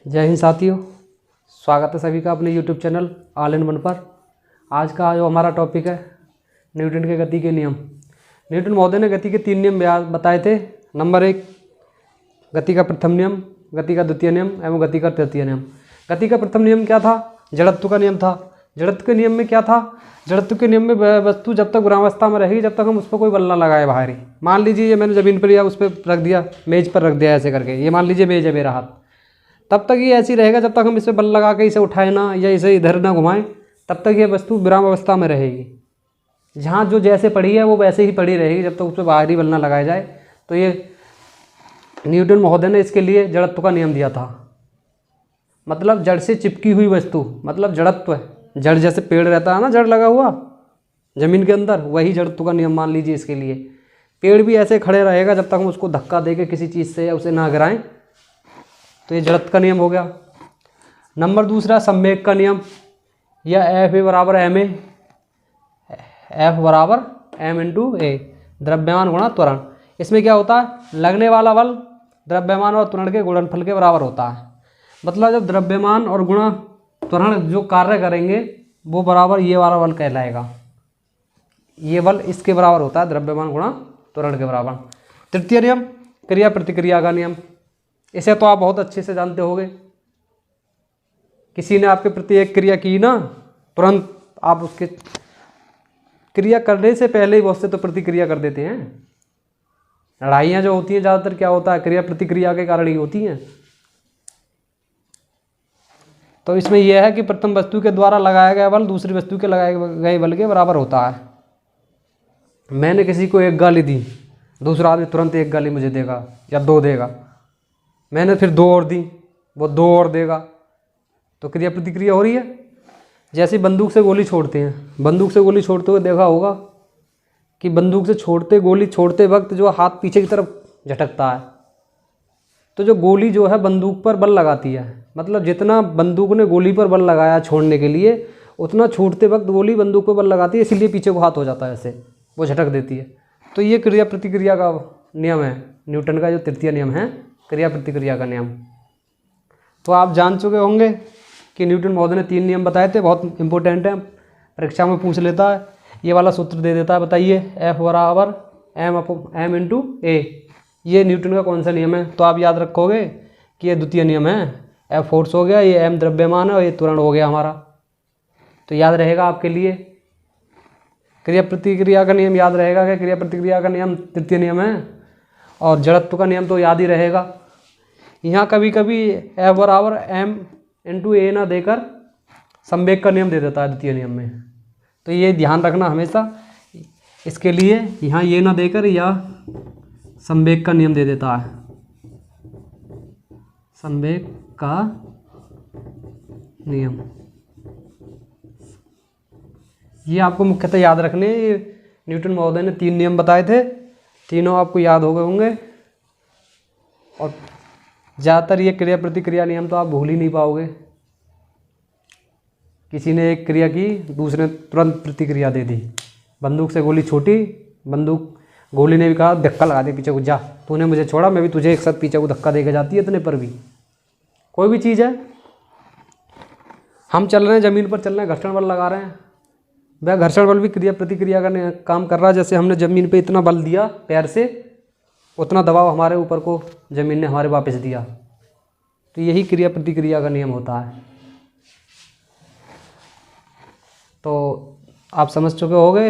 जय हिंद साथियों, स्वागत है सभी का अपने YouTube channel all in one पर। आज का जो हमारा टॉपिक है न्यूटन के गति के नियम। न्यूटन महोदय ने गति के 3 नियम बताए थे। नंबर 1 गति का प्रथम नियम, गति का द्वितीय नियम एवं गति का तृतीय नियम। गति का प्रथम नियम क्या था? जड़त्व का नियम था। जड़त्व के नियम में क्या था? जड़त्व के नियम में वस्तु जब तक विरामावस्था में रहेगी जब तक हम उस पर कोई बल ना लगाए बाहरी। मान लीजिए ये मैंने ज़मीन पर या उस पर रख दिया, मेज पर रख दिया ऐसे करके, ये मान लीजिए मेज है मेरा हाथ, तब तक ये ऐसी रहेगा जब तक हम इस पर बल लगा के इसे उठाए ना या इसे इधर ना घुमाएं, तब तक ये वस्तु विराम अवस्था में रहेगी। जहाँ जो जैसे पड़ी है वो वैसे ही पड़ी रहेगी जब तक उस पर बाहरी बल ना लगाया जाए। तो ये न्यूटन महोदय ने इसके लिए जड़त्व का नियम दिया था। मतलब जड़ से चिपकी हुई वस्तु, मतलब जड़त्व है। जड़ जैसे पेड़ रहता है ना, जड़ लगा हुआ जमीन के अंदर, वही जड़त्व का नियम मान लीजिए इसके लिए। पेड़ भी ऐसे खड़े रहेगा जब तक हम उसको धक्का देके किसी चीज़ से या उसे ना गिराएं। तो ये जड़त्व का नियम हो गया। नंबर दूसरा संवेग का नियम, या एफ बराबर एम ए, एफ बराबर एम इंटू ए, द्रव्यमान गुणा त्वरण। इसमें क्या होता है? लगने वाला बल द्रव्यमान और त्वरण के गुणनफल के बराबर होता है। मतलब जब द्रव्यमान और गुणा त्वरण जो कार्य करेंगे वो बराबर ये वाला बल कहलाएगा। ये बल इसके बराबर होता है, द्रव्यमान गुणा त्वरण के बराबर। तृतीय नियम क्रिया प्रतिक्रिया का नियम। इसे तो आप बहुत अच्छे से जानते होंगे। किसी ने आपके प्रति एक क्रिया की ना, तुरंत आप उसके क्रिया करने से पहले ही बहुत से तो प्रतिक्रिया कर देते हैं। लड़ाइयाँ जो होती हैं ज़्यादातर क्या होता है? क्रिया प्रतिक्रिया के कारण ही होती हैं। तो इसमें यह है कि प्रथम वस्तु के द्वारा लगाया गया बल दूसरी वस्तु के लगाए गए बल के बराबर होता है। मैंने किसी को एक गाली दी, दूसरा आदमी तुरंत एक गाली मुझे देगा या 2 देगा। मैंने फिर 2 और दी, वो 2 और देगा। तो क्रिया प्रतिक्रिया हो रही है। जैसे बंदूक से गोली छोड़ते हैं, बंदूक से गोली छोड़ते हुए देखा होगा कि बंदूक से गोली छोड़ते वक्त जो हाथ पीछे की तरफ झटकता है, तो जो गोली जो है बंदूक पर बल लगाती है। मतलब जितना बंदूक ने गोली पर बल लगाया छोड़ने के लिए, उतना छूटते वक्त गोली बंदूक पर बल लगाती है, इसीलिए पीछे को हाथ हो जाता है, ऐसे वो झटक देती है। तो ये क्रिया प्रतिक्रिया का नियम है, न्यूटन का जो तृतीय नियम है, क्रिया प्रतिक्रिया का नियम। तो आप जान चुके होंगे कि न्यूटन महोदय ने 3 नियम बताए थे, बहुत इंपॉर्टेंट है, परीक्षा में पूछ लेता है। ये वाला सूत्र दे देता है, बताइए एफ बराबर एम इंटू ए। ये न्यूटन का कौन सा नियम है? तो आप याद रखोगे कि ये द्वितीय नियम है। एफ फोर्स हो गया, ये एम द्रव्यमान है और ये त्वरण हो गया हमारा। तो याद रहेगा आपके लिए। क्रिया प्रतिक्रिया का नियम याद रहेगा कि क्रिया प्रतिक्रिया का नियम तृतीय नियम है, और जड़त्व का नियम तो याद ही रहेगा। यहाँ कभी कभी एफ बराबर एम इंटू ए ना देकर संवेग का नियम दे देता है द्वितीय नियम में। तो ये ध्यान रखना हमेशा। इसके लिए यहाँ ये ना देकर या संवेग का नियम दे देता है, संवेग का नियम। ये आपको मुख्यतः याद रखने। न्यूटन महोदय ने 3 नियम बताए थे, तीनों आपको याद हो गए होंगे। और ज़्यादातर ये क्रिया प्रतिक्रिया नियम तो आप भूल ही नहीं पाओगे। किसी ने एक क्रिया की, दूसरे ने तुरंत प्रतिक्रिया दे दी। बंदूक से गोली छोटी, गोली ने भी कहा धक्का लगा दे पीछे को, जा तूने मुझे छोड़ा, मैं भी तुझे एक साथ पीछे को धक्का देके जाती है इतने पर भी। कोई भी चीज़ है, हम चल रहे हैं ज़मीन पर चल रहे हैं, घर्षण बल लगा रहे हैं, वह घर्षण बल भी क्रिया प्रतिक्रिया का काम कर रहा है। जैसे हमने ज़मीन पे इतना बल दिया पैर से, उतना दबाव हमारे ऊपर को ज़मीन ने हमारे वापस दिया। तो यही क्रिया प्रतिक्रिया का नियम होता है। तो आप समझ चुके होंगे